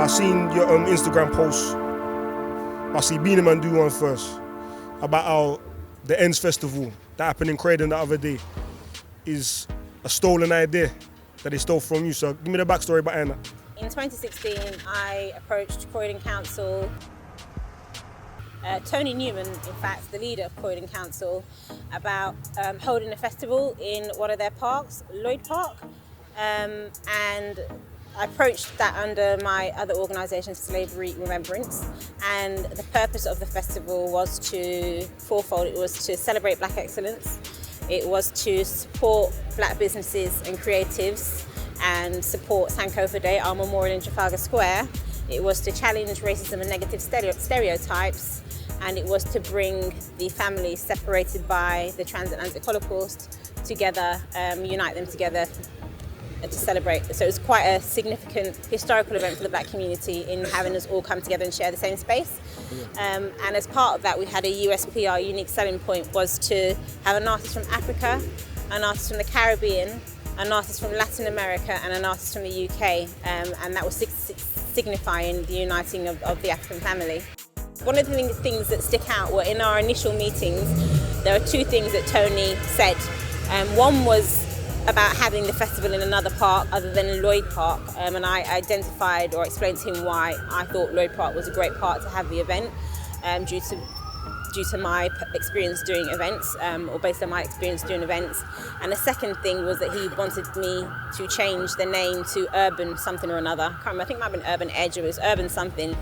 I seen your Instagram post. I see Beenie Man do one first about how the Ends Festival that happened in Croydon the other day is a stolen idea that they stole from you. So give me the backstory behind that. In 2016, I approached Croydon Council, Tony Newman, in fact, the leader of Croydon Council, about holding a festival in one of their parks, Lloyd Park. And I approached that under my other organisation, Slavery Remembrance, and the purpose of the festival was fourfold. It was to celebrate Black excellence, it was to support Black businesses and creatives and support Sankofa Day, our memorial in Trafalgar Square. It was to challenge racism and negative stereotypes, and it was to bring the families separated by the transatlantic Holocaust together, unite them together to celebrate. So it was quite a significant historical event for the Black community in having us all come together and share the same space. And as part of that, we had a USP, our unique selling point was to have an artist from Africa, an artist from the Caribbean, an artist from Latin America, and an artist from the UK. And that was signifying the uniting of the African family. One of the things that stick out were in our initial meetings, there were two things that Tony said. One was about having the festival in another park other than Lloyd Park, and I identified or explained to him why I thought Lloyd Park was a great park to have the event, due to my experience doing events, or based on my experience doing events. And the second thing was that he wanted me to change the name to Urban something or another. I can't remember, I think it might have been Urban Edge, or it was Urban something.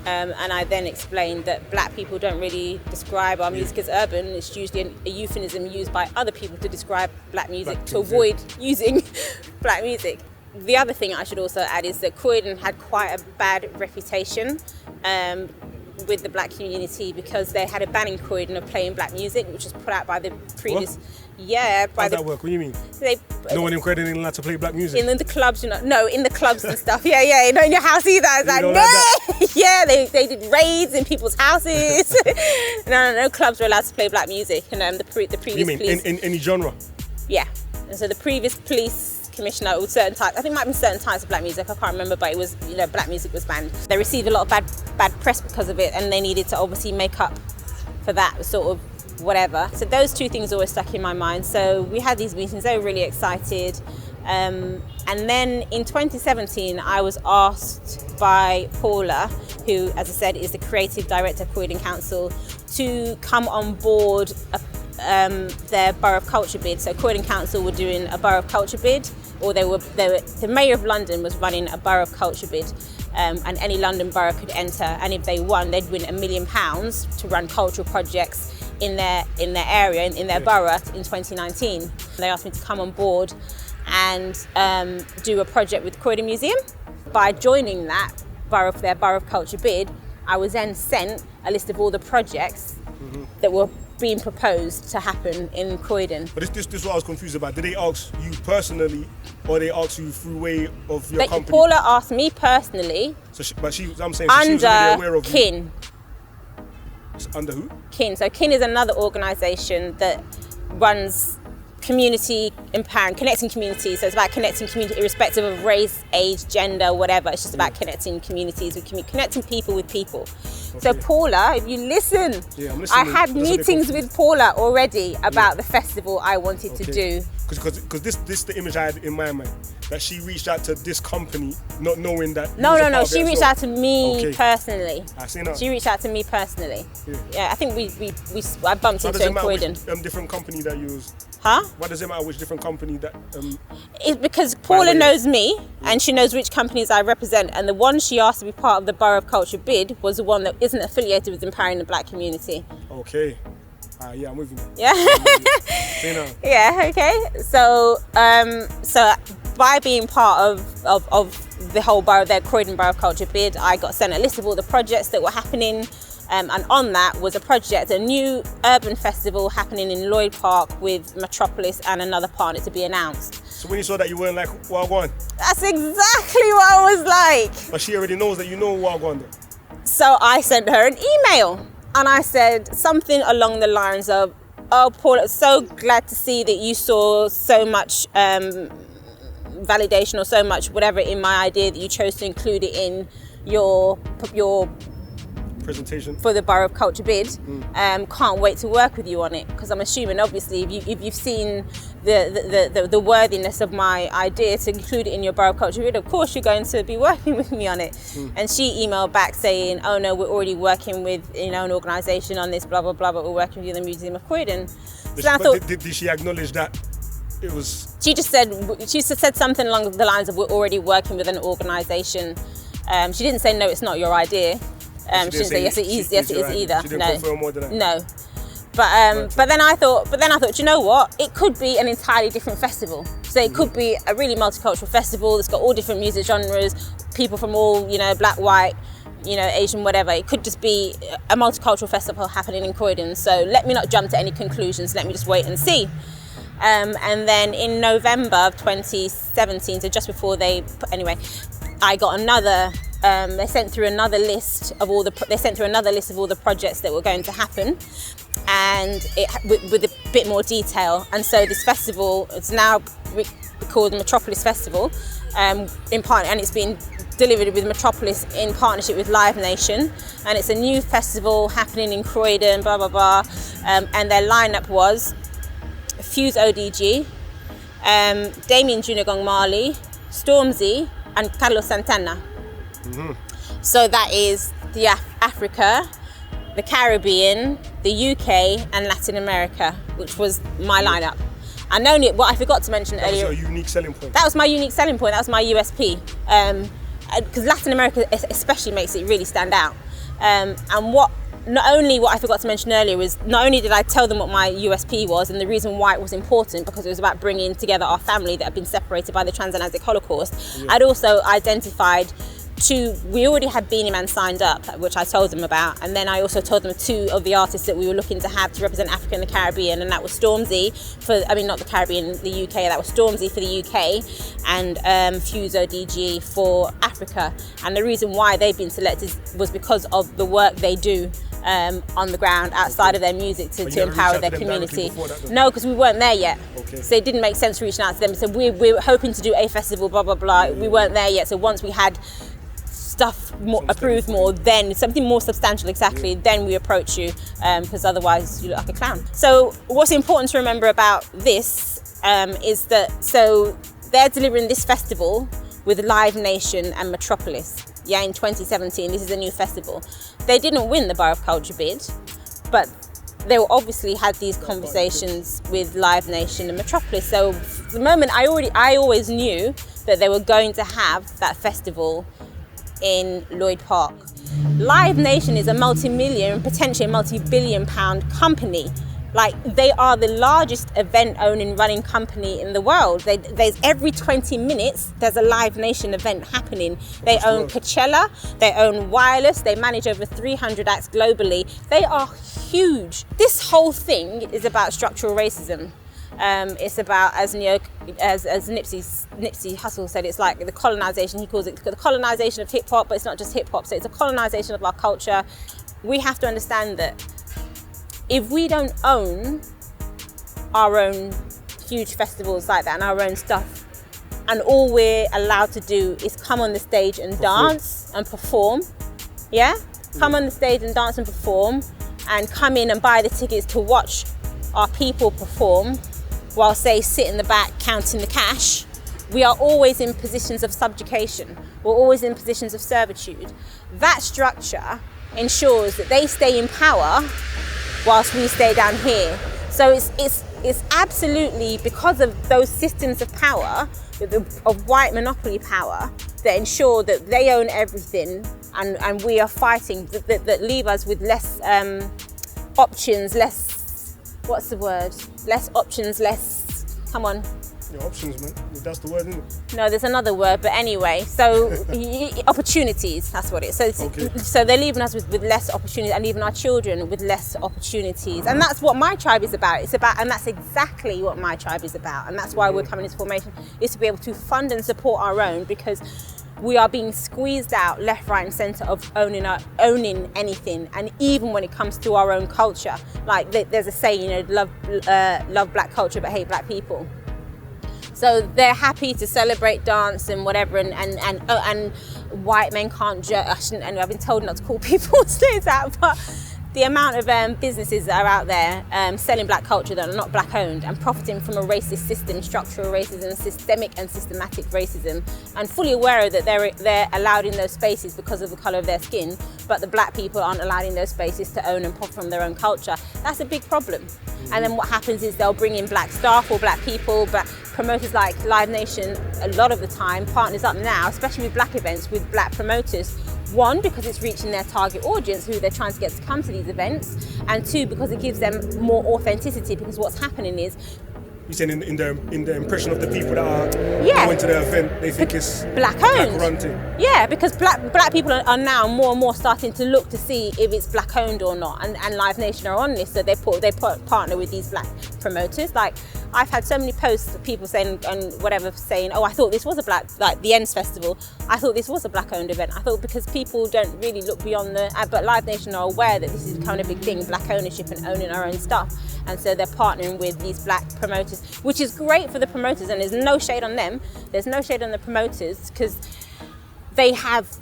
And I then explained that Black people don't really describe our music as urban. It's usually a euphemism used by other people to describe Black music, to avoid using Black music. The other thing I should also add is that Croydon had quite a bad reputation with the Black community because they had a ban in Croydon of playing Black music, which was put out by the previous... What? Yeah. How does that work? What do you mean? No one in Croydon ain't allowed to play Black music? In the clubs, you know. No, in the clubs and stuff. Yeah. Not in your house either. I was like, no. Like yeah, they did raids in people's houses. No, clubs were allowed to play Black music. And the previous you mean police... in any genre? Yeah. And so the previous police commissioner with certain types, I think it might have been certain types of Black music, I can't remember, but it was, Black music was banned. They received a lot of bad press because of it, and they needed to obviously make up for that sort of whatever. So those two things always stuck in my mind. So we had these meetings, they were really excited. And then in 2017, I was asked by Paula, who, as I said, is the creative director of Croydon Council, to come on board their Borough of Culture bid. So Croydon Council were doing a Borough of Culture bid, or the Mayor of London was running a Borough of Culture bid. And any London borough could enter, and if they won, they'd win £1 million to run cultural projects in their area, in their borough in 2019. They asked me to come on board and do a project with Croydon Museum. By joining that their Borough of Culture bid, I was then sent a list of all the projects that were being proposed to happen in Croydon. But this is what I was confused about. Did they ask you personally, or they asked you through way of your company? Paula asked me personally. I'm saying she was under already aware of KIN. Under who? KIN. So KIN is another organisation that runs community empowering, connecting communities. So it's about connecting community irrespective of race, age, gender, whatever. It's just about connecting communities with connecting people with people. Okay. So Paula, if you listen, I had meetings with Paula already about the festival I wanted to do. Because this is the image I had in my mind, that she reached out to this company not knowing that... No, she reached out to me personally. I see now. She reached out to me personally. Yeah, I think I bumped into her in Croydon. Which different company that you use? Huh? Why does it matter which different company that... It's because Paula knows me, and she knows which companies I represent, and the one she asked to be part of the Borough of Culture bid was the one that isn't affiliated with empowering the Black community. Okay. Yeah, I'm with you. Yeah. Yeah, okay. So by being part of the whole borough, their Croydon Borough of Culture bid, I got sent a list of all the projects that were happening. And on that was a new urban festival happening in Lloyd Park with Metropolis and another partner to be announced. So when you saw that, you weren't like, Wagwan? That's exactly what I was like. But she already knows that you know Wagwan then. So I sent her an email and I said something along the lines of, oh, Paul, I'm so glad to see that you saw so much validation or so much whatever in my idea that you chose to include it in your Presentation. for the Borough of Culture bid, can't wait to work with you on it, because I'm assuming obviously if you've seen the worthiness of my idea to include it in your Borough of Culture bid, of course you're going to be working with me on it. And she emailed back saying, oh no, we're already working with an organisation on this, blah blah blah, but we're working with the Museum of Croydon. So I thought, did she acknowledge that it was? she just said something along the lines of, we're already working with an organisation. She didn't say no, it's not your idea. She didn't say yes, it is either. She didn't confirm more than that. No. But then I thought, you know what? It could be an entirely different festival. So it could be a really multicultural festival that's got all different music genres, people from all, black, white, Asian, whatever. It could just be a multicultural festival happening in Croydon. So let me not jump to any conclusions. Let me just wait and see. And then in November of 2017, so just before I got another. They sent through another list of all the projects that were going to happen, and with a bit more detail. And so this festival, it's now called the Metropolis Festival, and it's been delivered with Metropolis in partnership with Live Nation, and it's a new festival happening in Croydon, blah blah blah. And their lineup was Fuse ODG, Damien Junagong Marley, Stormzy, and Carlos Santana. So that is the Africa, the Caribbean, the UK, and Latin America, which was my lineup. And only what I forgot to mention earlier. That was your unique selling point. That was my unique selling point. That was my USP. Because Latin America especially makes it really stand out. And what I forgot to mention earlier was, not only did I tell them what my USP was and the reason why it was important, because it was about bringing together our family that had been separated by the transatlantic Holocaust. I'd also identified we already had Beanie Man signed up, which I told them about, and then I also told them 2 of the artists that we were looking to have to represent Africa and the Caribbean, and that was Stormzy not the Caribbean, the UK, that was Stormzy for the UK, and Fuse ODG for Africa. And the reason why they've been selected was because of the work they do on the ground outside of their music to empower their community. No, because we weren't there yet. So it didn't make sense reaching out to them. So we were hoping to do a festival, blah blah blah. We weren't there yet. So once we had stuff approved more, then something more substantial, then we approach you, because otherwise you look like a clown. So what's important to remember about this is that, so they're delivering this festival with Live Nation and Metropolis, in 2017. This is a new festival. They didn't win the Borough of Culture bid, but they obviously had these conversations with Live Nation and Metropolis. So the moment I always knew that they were going to have that festival in Lloyd Park. Live Nation is a multi-million, potentially a multi-billion pound company. Like, they are the largest event owning running company in the world. There's every 20 minutes there's a Live Nation event happening. They own Coachella, they own Wireless, they manage over 300 acts globally. They are huge. This whole thing is about structural racism. It's about, as Nipsey Hussle said, it's like the colonization. He calls it the colonization of hip hop, but it's not just hip hop. So it's a colonization of our culture. We have to understand that if we don't own our own huge festivals like that and our own stuff, and all we're allowed to do is come on the stage and dance and perform, come on the stage and dance and perform, and come in and buy the tickets to watch our people perform, while they sit in the back counting the cash, we are always in positions of subjugation. We're always in positions of servitude. That structure ensures that they stay in power whilst we stay down here. So it's absolutely because of those systems of power, of white monopoly power, that ensure that they own everything, and we are fighting, that leave us with less options, less options, come on. Your options, man. That's the word, isn't it? No, there's another word, but anyway. So opportunities, that's what it is. So they're leaving us with less opportunities, and leaving our children with less opportunities. And that's what my tribe is about. And that's exactly what my tribe is about. And that's why we're coming into formation, is to be able to fund and support our own, because we are being squeezed out left, right, and centre of owning anything, and even when it comes to our own culture. Like there's a saying, love black culture but hate black people. So they're happy to celebrate dance and whatever, and white men can't I shouldn't, anyway, I've been told not to call people say that, but the amount of businesses that are out there selling black culture that are not black owned and profiting from a racist system, structural racism, systemic and systematic racism, and fully aware that they're allowed in those spaces because of the colour of their skin, but the black people aren't allowed in those spaces to own and profit from their own culture. That's a big problem. And then what happens is they'll bring in black staff or black people, black promoters like Live Nation a lot of the time partners up now, especially with black events, with black promoters. One, because it's reaching their target audience who they're trying to get to come to these events, and two, because it gives them more authenticity, because what's happening is, you're saying in the impression of the people that are yeah, going to the event, they think it's black owned. Black run thing. Yeah, because black people are now more and more starting to look to see if it's black owned or not, and Live Nation are on this, so they partner with these black promoters. Like, I've had so many posts of people saying, and whatever, saying, oh, I thought this was a black, like the Ends Festival, I thought this was a black owned event. I thought, because people don't really look beyond but Live Nation are aware that this is kind of a big thing, black ownership and owning our own stuff. And so they're partnering with these black promoters, which is great for the promoters, and there's no shade on them. There's no shade on the promoters, because they have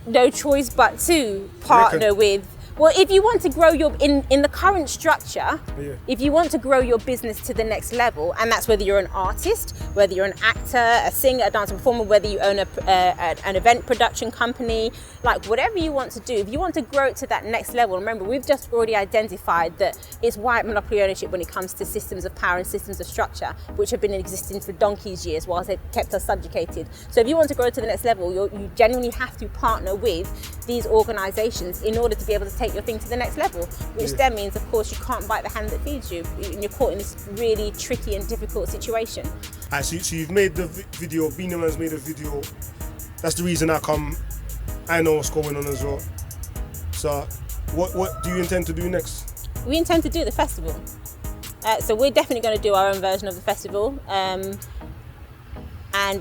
no choice but to partner with. Well, if you want to grow your, in the current structure, yeah, if you want to grow your business to the next level, and that's whether you're an artist, whether you're an actor, a singer, a dancer performer, whether you own an event production company, like whatever you want to do, if you want to grow it to that next level, remember, we've just already identified that it's white monopoly ownership when it comes to systems of power and systems of structure, which have been existing for donkey's years whilst they've kept us subjugated. So if you want to grow to the next level, you genuinely have to partner with these organisations in order to be able to take your thing to the next level, which then means, of course, you can't bite the hand that feeds you, and you're caught in this really tricky and difficult situation. So you've made the video, Beenie Man's made a video. That's the reason I know what's going on as well. So what do you intend to do next? We intend to do the festival. So we're definitely going to do our own version of the festival, and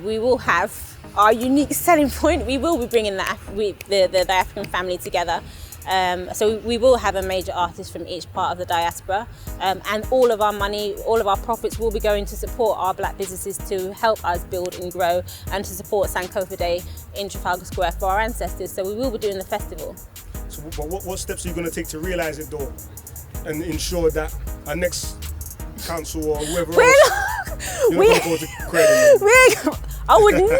we will have our unique selling point. We will be bringing the African family together. So we will have a major artist from each part of the diaspora, and all of our money, all of our profits will be going to support our black businesses to help us build and grow, and to support Sankofa Day in Trafalgar Square for our ancestors. So we will be doing the festival. So what steps are you going to take to realise it though, and ensure that our next council or whoever else, you're not going to go to Croydon? I would never.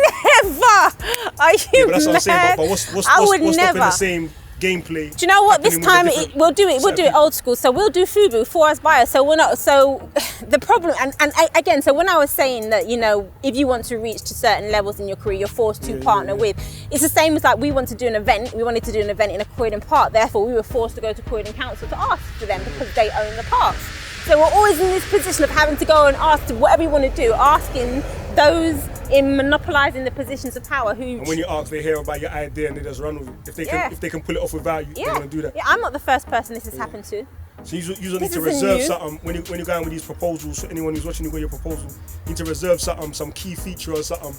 Are you but that's what I'm saying. But what's never. In the same gameplay? Do you know what? This time we'll do it old school. So we'll do FUBU for us by us. So we're not. So the problem, and again, so when I was saying that, you know, if you want to reach to certain levels in your career, you're forced to partner with. It's the same as like we want to do an event. We wanted to do an event in a Croydon park. Therefore, we were forced to go to Croydon Council to ask for them because they own the parks. So we're always in this position of having to go and ask whatever you want to do, asking those in monopolising the positions of power who... And when you ask, they hear about your idea and they just run with it. If they can pull it off without you, they're going to do that. Yeah, I'm not the first person this has happened to. So you don't need to reserve something when you're going with these proposals. So anyone who's watching you with your proposal, you need to reserve something, some key feature or something.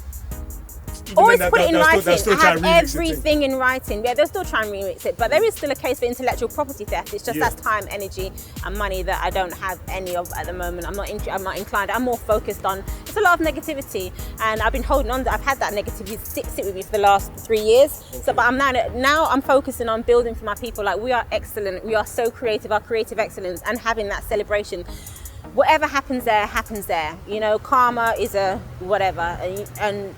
Always put it in writing. I have everything in writing. Yeah, they'll still try and remix it, but there is still a case for intellectual property theft. It's just that's time, energy, and money that I don't have any of at the moment. I'm not inclined. I'm more focused on. It's a lot of negativity, and I've been holding on. I've had that negativity sit with me for the last 3 years. Okay. So, but I'm now I'm focusing on building for my people. Like, we are excellent. We are so creative. Our creative excellence, and having that celebration. Whatever happens there, happens there. You know, karma is a whatever, and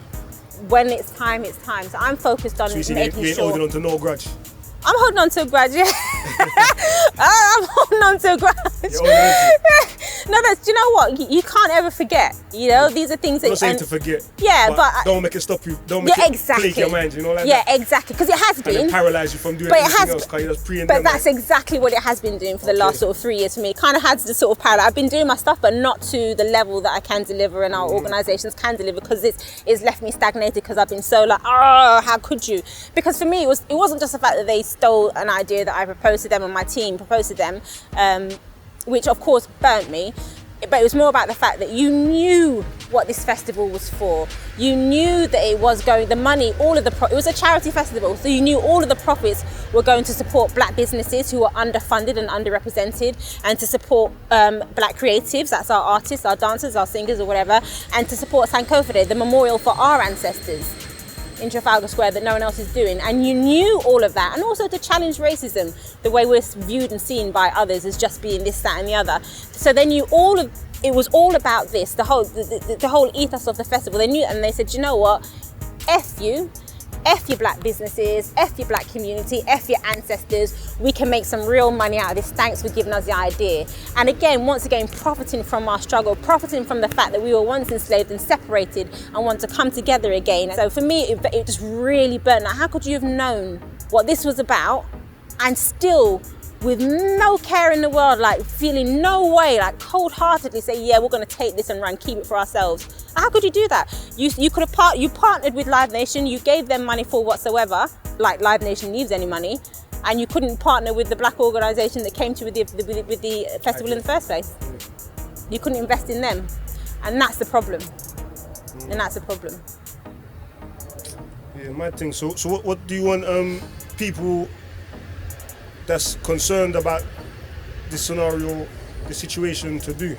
when it's time, it's time. So I'm focused on making you're sure. Holding on to no grudge. I'm holding on to a grudge, yeah. I'm holding on to a grudge. No, do you know what? You can't ever forget. You know, these are things that... I'm not saying to forget. Yeah, but don't make it stop you. Don't make it plague your mind, you know, like that. Yeah, exactly. Because it has been. And paralyse you from doing anything else, because you're just pre and But that's exactly what it has been doing for the last sort of 3 years for me. It kind of has the sort of paralysis. I've been doing my stuff, but not to the level that I can deliver and our organisations can deliver, because it's left me stagnated, because I've been so like, how could you? Because for me, it wasn't just the fact that they stole an idea that I proposed to them and my team proposed to them, which of course burnt me. But it was more about the fact that you knew what this festival was for. You knew that it was going, the money, it was a charity festival, so you knew all of the profits were going to support black businesses who are underfunded and underrepresented, and to support black creatives, that's our artists, our dancers, our singers or whatever, and to support Sankofa Day, the memorial for our ancestors. in Trafalgar Square that no one else is doing, and you knew all of that, and also to challenge racism, the way we're viewed and seen by others as just being this, that and the other. So they knew it was all about this, the whole ethos of the festival. They knew, and they said, you know what, F you, F your black businesses, F your black community, F your ancestors. We can make some real money out of this. Thanks for giving us the idea. And again, once again, profiting from our struggle, profiting from the fact that we were once enslaved and separated and want to come together again. So for me, it just really burnt. Like, how could you have known what this was about and still, with no care in the world, like feeling no way, like cold-heartedly say, yeah, we're going to take this and run, keep it for ourselves? How could you do that? You could have you partnered with Live Nation, you gave them money for whatsoever, like Live Nation needs any money, and you couldn't partner with the black organisation that came to you with the festival in the first place. You couldn't invest in them, and that's the problem. And that's the problem. Yeah, my thing. So what do you want people that's concerned about this scenario, the situation, to do?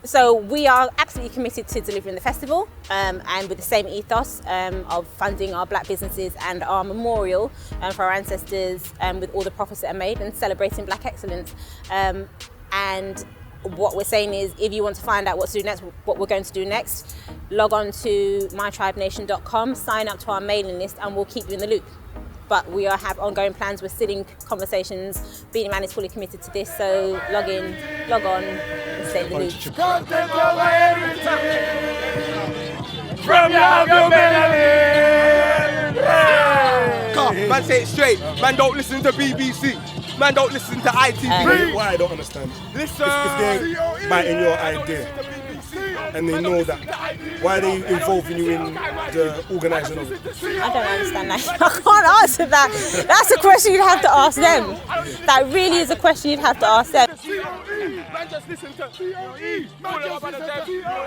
So we are absolutely committed to delivering the festival, and with the same ethos of funding our black businesses and our memorial for our ancestors, with all the profits that are made, and celebrating black excellence. And what we're saying is, if you want to find out what to do next, what we're going to do next, log on to mytribenation.com, sign up to our mailing list, and we'll keep you in the loop. But we have ongoing plans, we're still in conversations. Beenie Man is fully committed to this, so log on, and stay in the loop. Man, say it straight. Man, don't listen to BBC. Man, don't listen to ITV. What I don't understand, Listen. if they're biting your idea and they know that, why are they involving you in the organising of it? I don't understand that. I can't answer that. That's a question you'd have to ask them. That really is a question you'd have to ask them. Man, just listen to COE. Man, just listen to COE.